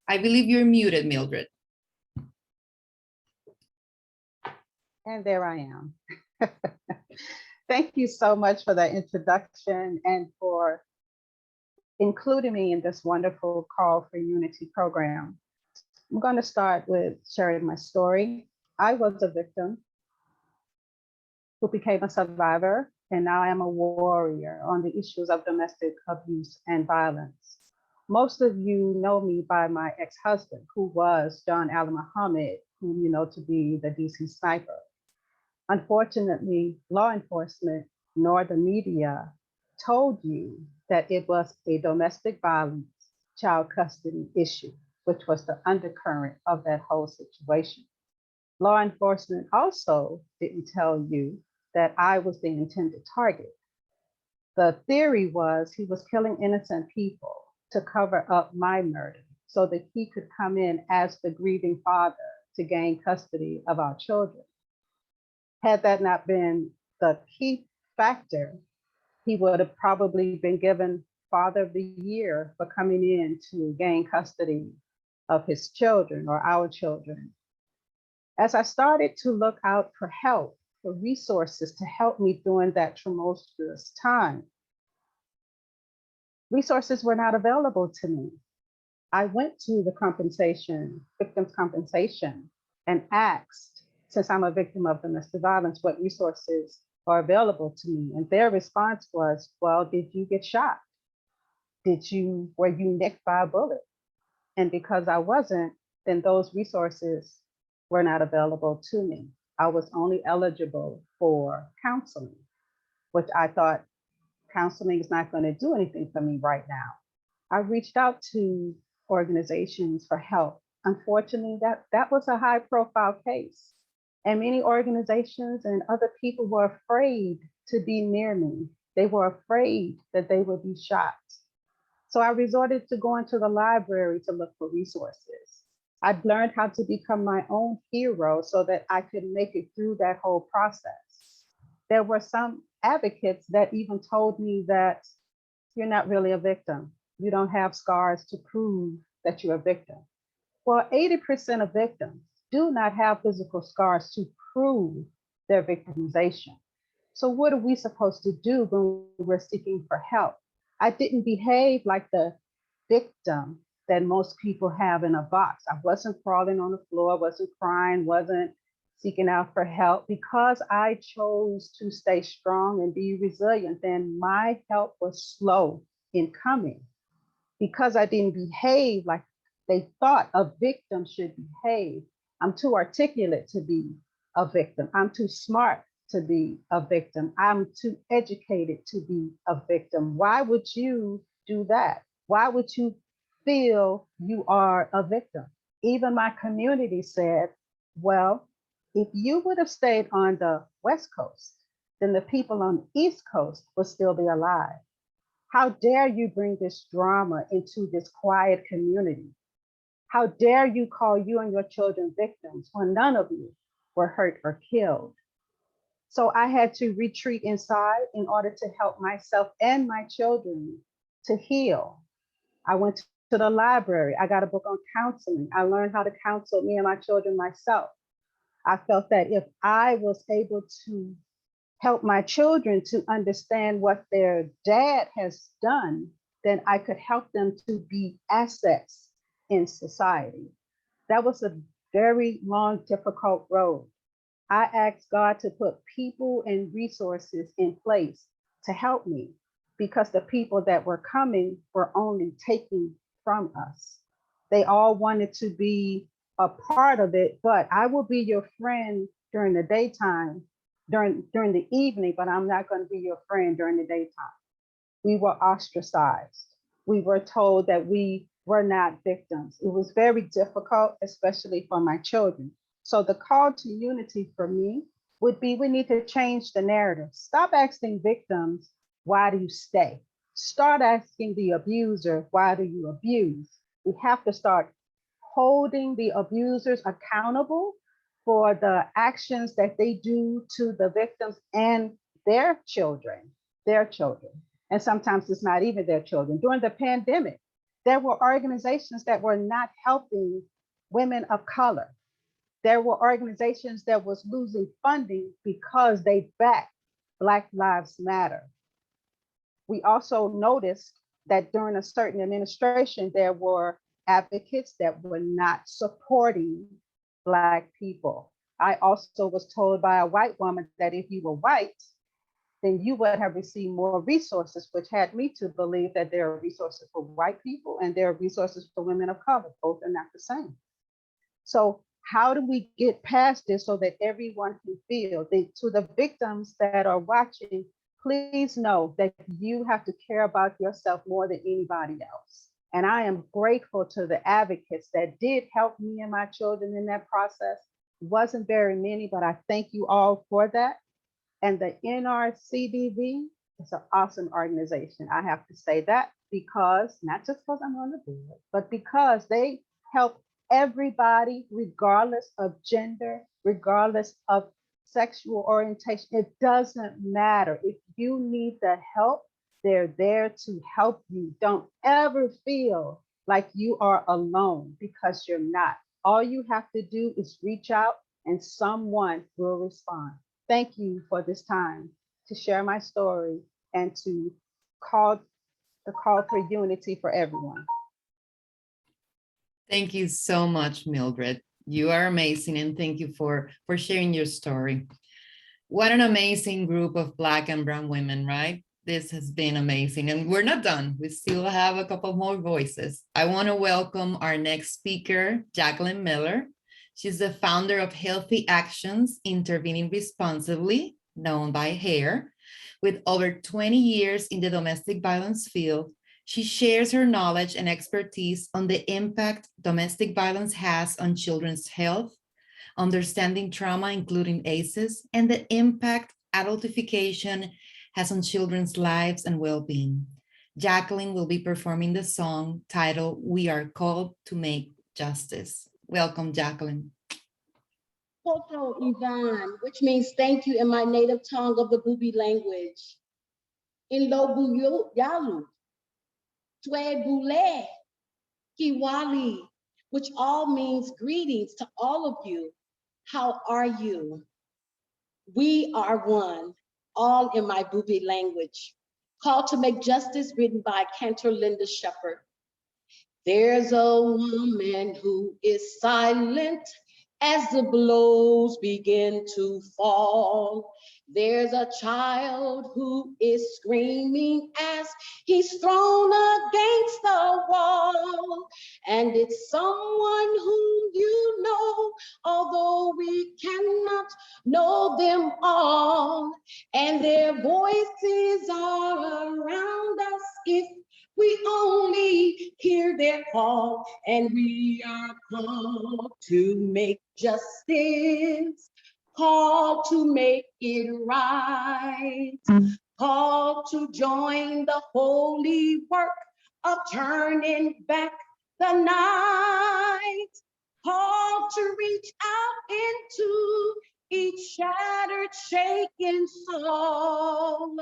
I believe you're muted, Mildred. And there I am. Thank you so much for that introduction and for including me in this wonderful Call for Unity program. I'm going to start with sharing my story. I was a victim who became a survivor, and now I am a warrior on the issues of domestic abuse and violence. Most of you know me by my ex-husband, who was John Allen Muhammad, whom you know to be the DC sniper. Unfortunately, law enforcement nor the media told you that it was a domestic violence child custody issue, which was the undercurrent of that whole situation. Law enforcement also didn't tell you that I was the intended target. The theory was he was killing innocent people to cover up my murder so that he could come in as the grieving father to gain custody of our children. Had that not been the key factor, he would have probably been given Father of the Year for coming in to gain custody of his children or our children. As I started to look out for help, for resources to help me during that tumultuous time, resources were not available to me. I went to the victims' compensation, and asked, since I'm a victim of domestic violence, what resources are available to me. And their response was, well, did you get shot? Were you nicked by a bullet? And because I wasn't, then those resources were not available to me. I was only eligible for counseling, which I thought counseling is not going to do anything for me right now. I reached out to organizations for help. Unfortunately, that was a high profile case. And many organizations and other people were afraid to be near me. They were afraid that they would be shot. So I resorted to going to the library to look for resources. I'd learned how to become my own hero so that I could make it through that whole process. There were some advocates that even told me that you're not really a victim. You don't have scars to prove that you're a victim. Well, 80% of victims do not have physical scars to prove their victimization. So what are we supposed to do when we're seeking for help? I didn't behave like the victim that most people have in a box. I wasn't crawling on the floor, wasn't crying, wasn't seeking out for help. Because I chose to stay strong and be resilient, then my help was slow in coming. Because I didn't behave like they thought a victim should behave. I'm too articulate to be a victim. I'm too smart to be a victim. I'm too educated to be a victim. Why would you do that? Why would you feel you are a victim? Even my community said, well, if you would have stayed on the West Coast, then the people on the East Coast would still be alive. How dare you bring this drama into this quiet community? How dare you call you and your children victims when none of you were hurt or killed? So I had to retreat inside in order to help myself and my children to heal. I went to the library. I got a book on counseling. I learned how to counsel me and my children myself. I felt that if I was able to help my children to understand what their dad has done, then I could help them to be assets in society. That was a very long, difficult road. I asked God to put people and resources in place to help me, because the people that were coming were only taking from us. They all wanted to be a part of it, but I will be your friend during the daytime, during the evening, but I'm not going to be your friend during the daytime. We were ostracized. We were told that we were not victims. It was very difficult, especially for my children. So the call to unity for me would be, we need to change the narrative. Stop asking victims, why do you stay? Start asking the abuser, why do you abuse? We have to start holding the abusers accountable for the actions that they do to the victims and their children. And sometimes it's not even their children. During the pandemic, there were organizations that were not helping women of color. There were organizations that was losing funding because they backed Black Lives Matter. We also noticed that during a certain administration, there were advocates that were not supporting Black people. I also was told by a white woman that if you were white, then you would have received more resources, which had me to believe that there are resources for white people and there are resources for women of color. Both are not the same. So how do we get past this so that everyone can feel? To the victims that are watching, please know that you have to care about yourself more than anybody else. And I am grateful to the advocates that did help me and my children in that process. It wasn't very many, but I thank you all for that. And the NRCDV is an awesome organization. I have to say that because, not just because I'm on the board, but because they help everybody, regardless of gender, regardless of sexual orientation. It doesn't matter. If you need the help, they're there to help you. Don't ever feel like you are alone, because you're not. All you have to do is reach out and someone will respond. Thank you for this time to share my story and to call for unity for everyone. Thank you so much, Mildred. You are amazing, and thank you for sharing your story. What an amazing group of Black and Brown women, right? This has been amazing, and we're not done. We still have a couple more voices. I want to welcome our next speaker, Jacqueline Miller. She's the founder of Healthy Actions, Intervening Responsibly, known by HAIR. With over 20 years in the domestic violence field, she shares her knowledge and expertise on the impact domestic violence has on children's health, understanding trauma, including ACEs, and the impact adultification has on children's lives and well-being. Jacqueline will be performing the song titled "We Are Called to Make Justice." Welcome, Jacqueline. Poto Ivonne, which means thank you in my native tongue of the Bubi language. In Lobu Yalu, Twe Bule, Kiwali, which all means greetings to all of you. How are you? We are one, all in my Bubi language. Call to Make Justice, written by Cantor Linda Shepherd. There's a woman who is silent as the blows begin to fall. There's a child who is screaming as he's thrown against the wall. And it's someone whom you know, although we cannot know them all. And their voices are around us if we only hear their call. And we are called to make justice, called to make it right, called to join the holy work of turning back the night, called to reach out into each shattered, shaken soul,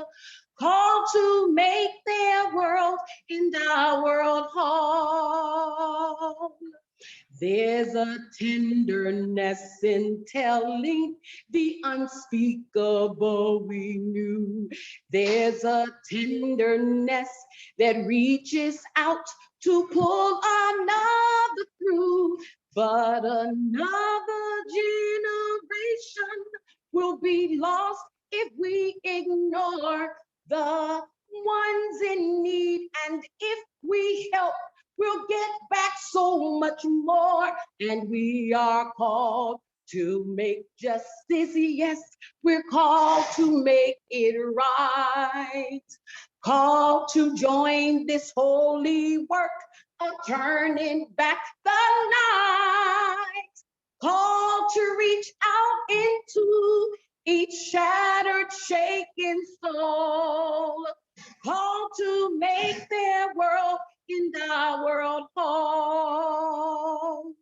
called to make their world and our world whole. There's a tenderness in telling the unspeakable we knew. There's a tenderness that reaches out to pull another through. But another generation will be lost if we ignore the ones in need. And if we help, we'll get back so much more. And we are called to make justice. Yes, we're called to make it right. Called to join this holy work of turning back the night. Called to reach out into each shattered, shaken soul. Called to make their world and our world whole.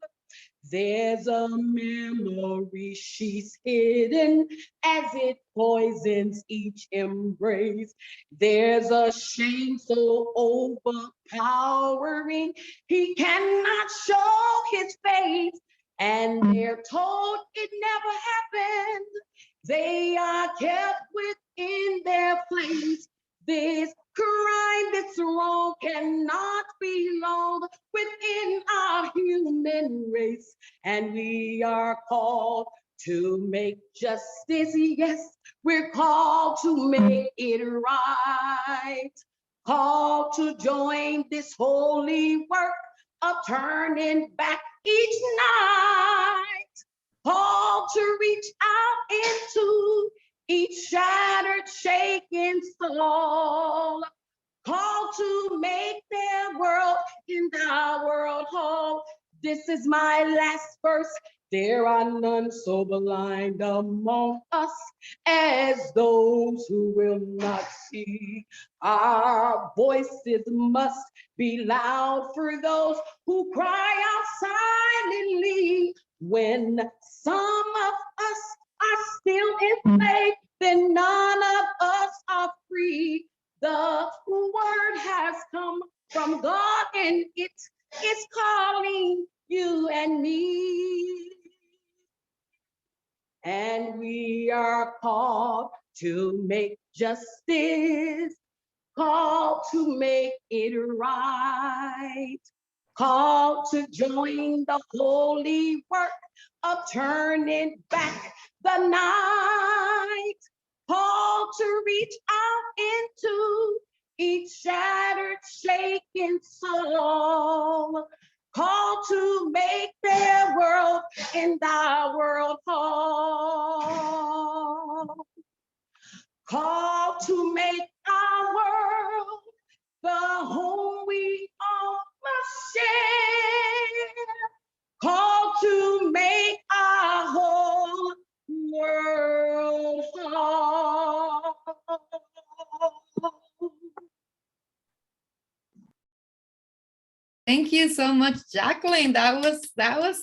There's a memory she's hidden as it poisons each embrace. There's a shame so overpowering, he cannot show his face. And they're told it never happened. They are kept within their place. This crime, this wrong justice, yes, we're called to make it right. Called to join this holy work of turning back each night. Called to reach out into each shattered, shaken soul. Called to make their world and our world whole. This is my last verse. There are none so blind among us as those who will not see. Our voices must be loud for those who cry out silently. When some of us are still enslaved, then none of us are free. The word has come from God and it is calling you and me. And we are called to make justice, called to make it right, called to join the holy work of turning back the night, called to reach out into each shattered, shaken soul, called to make their world and our world whole. Called to make our world the home we all must share. Called to make our whole world whole. Thank you so much, Jacqueline. That was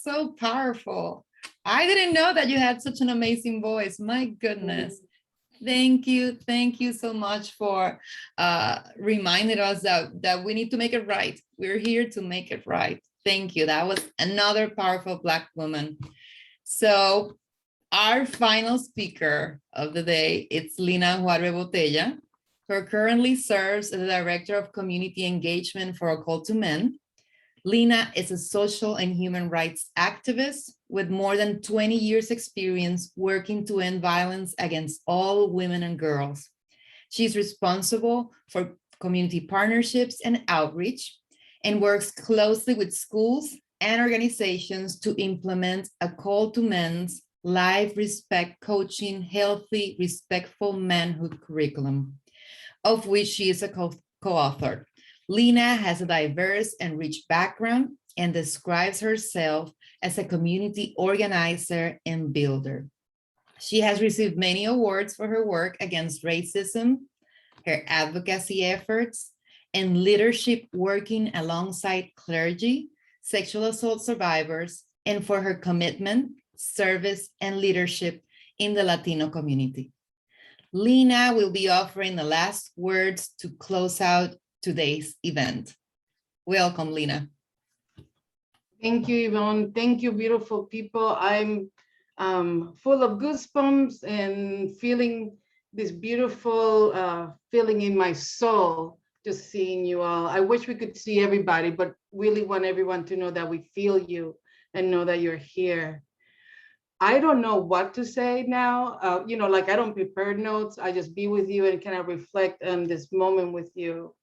so powerful. I didn't know that you had such an amazing voice. My goodness. Thank you so much for reminding us that we need to make it right. We're here to make it right. Thank you. That was another powerful Black woman. So our final speaker of the day, it's Lina Juarez, who currently serves as the Director of Community Engagement for A Call to Men. Lina is a social and human rights activist with more than 20 years experience working to end violence against all women and girls. She's responsible for community partnerships and outreach and works closely with schools and organizations to implement A Call to Men's Life Respect Coaching Healthy, Respectful Manhood curriculum, of which she is a co-author. Lina has a diverse and rich background and describes herself as a community organizer and builder. She has received many awards for her work against racism, her advocacy efforts, and leadership working alongside clergy, sexual assault survivors, and for her commitment, service, and leadership in the Latino community. Lina will be offering the last words to close out today's event. Welcome, Lina. Thank you, Ivonne. Thank you, beautiful people. I'm full of goosebumps and feeling this beautiful feeling in my soul, just seeing you all. I wish we could see everybody, but really want everyone to know that we feel you and know that you're here. I don't know what to say now. Like I don't prepare notes. I just be with you and kind of reflect on this moment with you.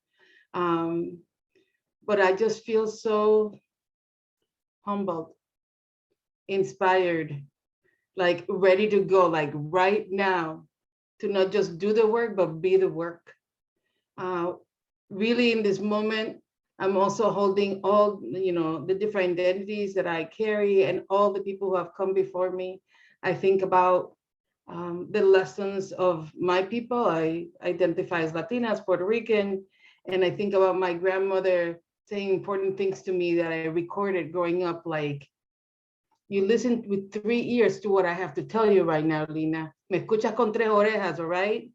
But I just feel so humbled, inspired, like ready to go, like right now, to not just do the work, but be the work. Really in this moment, I'm also holding all, the different identities that I carry and all the people who have come before me. I think about the lessons of my people. I identify as Latina, as Puerto Rican, and I think about my grandmother saying important things to me that I recorded growing up, like, you listen with 3 ears to what I have to tell you right now, Lina. Me escuchas con 3 orejas, all right?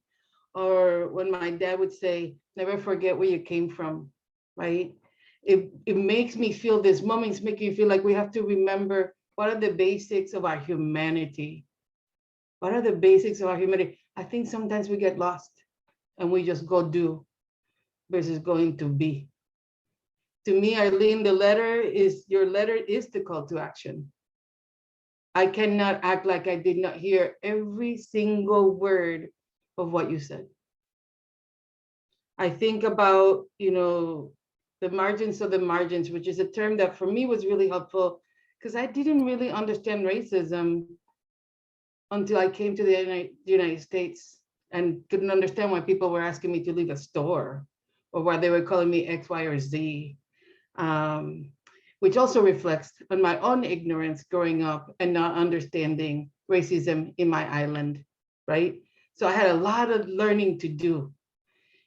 Or when my dad would say, never forget where you came from, right? It makes me feel, this moment's making me feel like we have to remember what are the basics of our humanity. What are the basics of our humanity? I think sometimes we get lost and we just go do versus going to be. To me, Eileen, your letter is the call to action. I cannot act like I did not hear every single word of what you said. I think about, the margins of the margins, which is a term that for me was really helpful because I didn't really understand racism until I came to the United States and couldn't understand why people were asking me to leave a store or why they were calling me X, Y, or Z, which also reflects on my own ignorance growing up and not understanding racism in my island, right? So I had a lot of learning to do.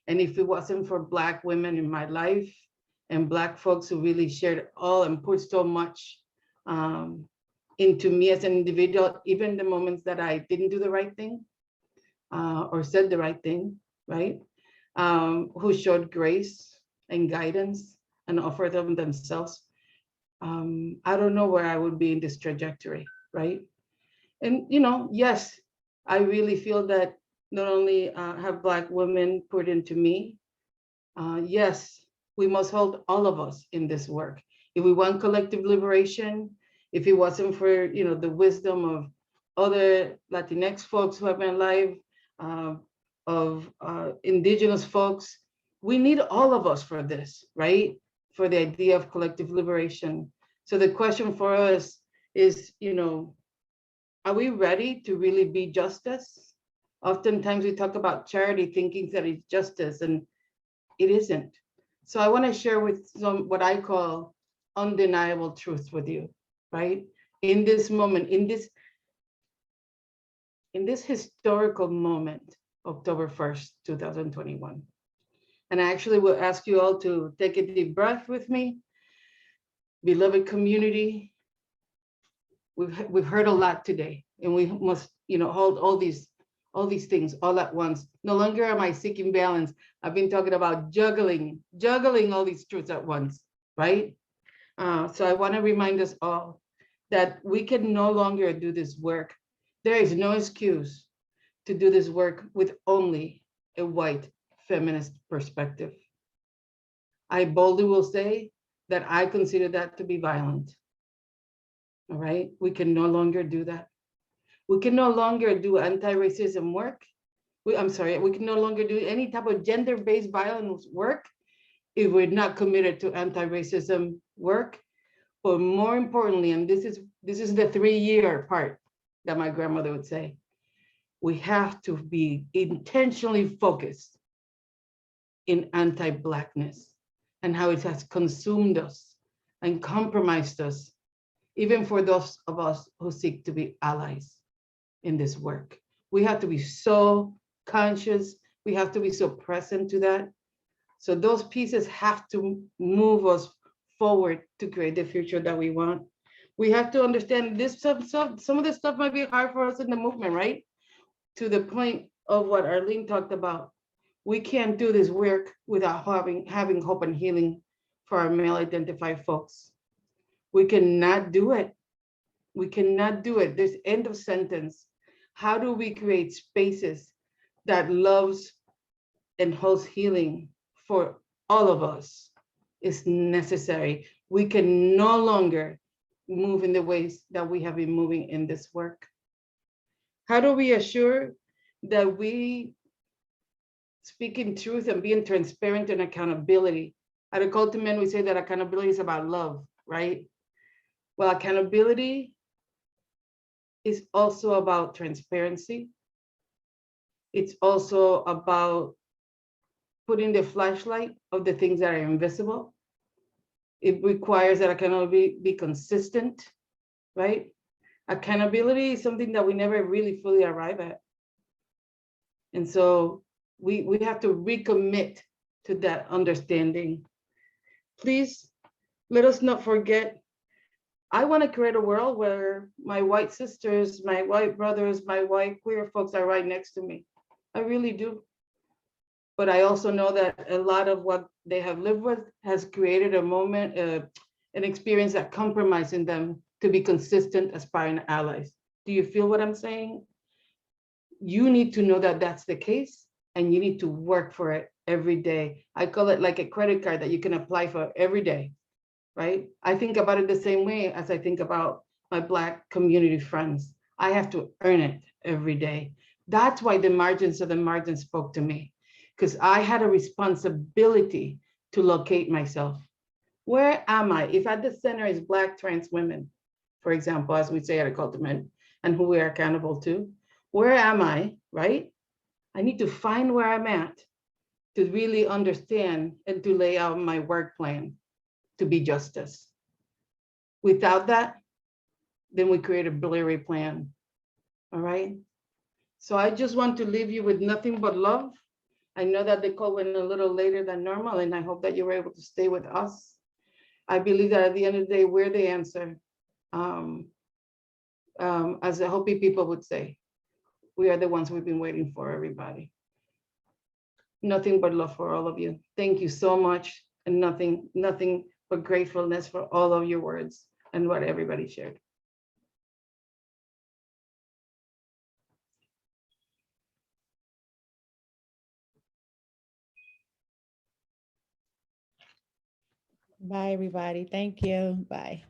And if it wasn't for Black women in my life and Black folks who really shared all and put so much into me as an individual, even the moments that I didn't do the right thing or said the right thing, right? Who showed grace and guidance and offered them themselves, I don't know where I would be in this trajectory, right? And, yes, I really feel that not only have Black women put into me, yes, we must hold all of us in this work. If we want collective liberation, if it wasn't for, the wisdom of other Latinx folks who have been alive, of indigenous folks, we need all of us for this, right? For the idea of collective liberation. So the question for us is, are we ready to really be justice? Oftentimes we talk about charity thinking that it's justice, and it isn't. So I want to share with some what I call undeniable truths with you, right? In this moment, in this historical moment, October 1st, 2021. And I actually will ask you all to take a deep breath with me. Beloved community, we've heard a lot today, and we must, hold all these things all at once. No longer am I seeking balance. I've been talking about juggling all these truths at once, right? So I want to remind us all that we can no longer do this work. There is no excuse to do this work with only a white feminist perspective. I boldly will say that I consider that to be violent. All right, we can no longer do that. We can no longer do anti-racism work. We can no longer do any type of gender-based violence work if we're not committed to anti-racism work. But more importantly, and this is the 3-year part that my grandmother would say, we have to be intentionally focused in anti-Blackness and how it has consumed us and compromised us, even for those of us who seek to be allies in this work. We have to be so conscious. We have to be so present to that. So those pieces have to move us forward to create the future that we want. We have to understand this some of this stuff might be hard for us in the movement, right? To the point of what Arlene talked about. We can't do this work without having hope and healing for our male identified folks. We cannot do it. We cannot do it. There's end of sentence. How do we create spaces that loves and holds healing for all of us is necessary. We can no longer move in the ways that we have been moving in this work. How do we assure that we speak in truth and being transparent and accountability? At a Cult to Men, we say that accountability is about love, right? Well, accountability is also about transparency. It's also about putting the flashlight of the things that are invisible. It requires that accountability be consistent, right? Accountability is something that we never really fully arrive at. And so we have to recommit to that understanding. Please let us not forget, I want to create a world where my white sisters, my white brothers, my white queer folks are right next to me. I really do. But I also know that a lot of what they have lived with has created a moment, an experience that compromising them to be consistent aspiring allies. Do you feel what I'm saying? You need to know that that's the case, and you need to work for it every day. I call it like a credit card that you can apply for every day, right? I think about it the same way as I think about my Black community friends. I have to earn it every day. That's why the margins of the margin spoke to me, because I had a responsibility to locate myself. Where am I? If at the center is Black trans women, for example, as we say at a cultivate, and who we are accountable to, where am I, right? I need to find where I'm at to really understand and to lay out my work plan to be justice. Without that, then we create a blurry plan, all right? So I just want to leave you with nothing but love. I know that the call went a little later than normal, and I hope that you were able to stay with us. I believe that at the end of the day, we're the answer. As the Hopi people would say, we are the ones we've been waiting for, everybody. Nothing but love for all of you. Thank you so much, and nothing but gratefulness for all of your words and what everybody shared. Bye, everybody. Thank you. Bye.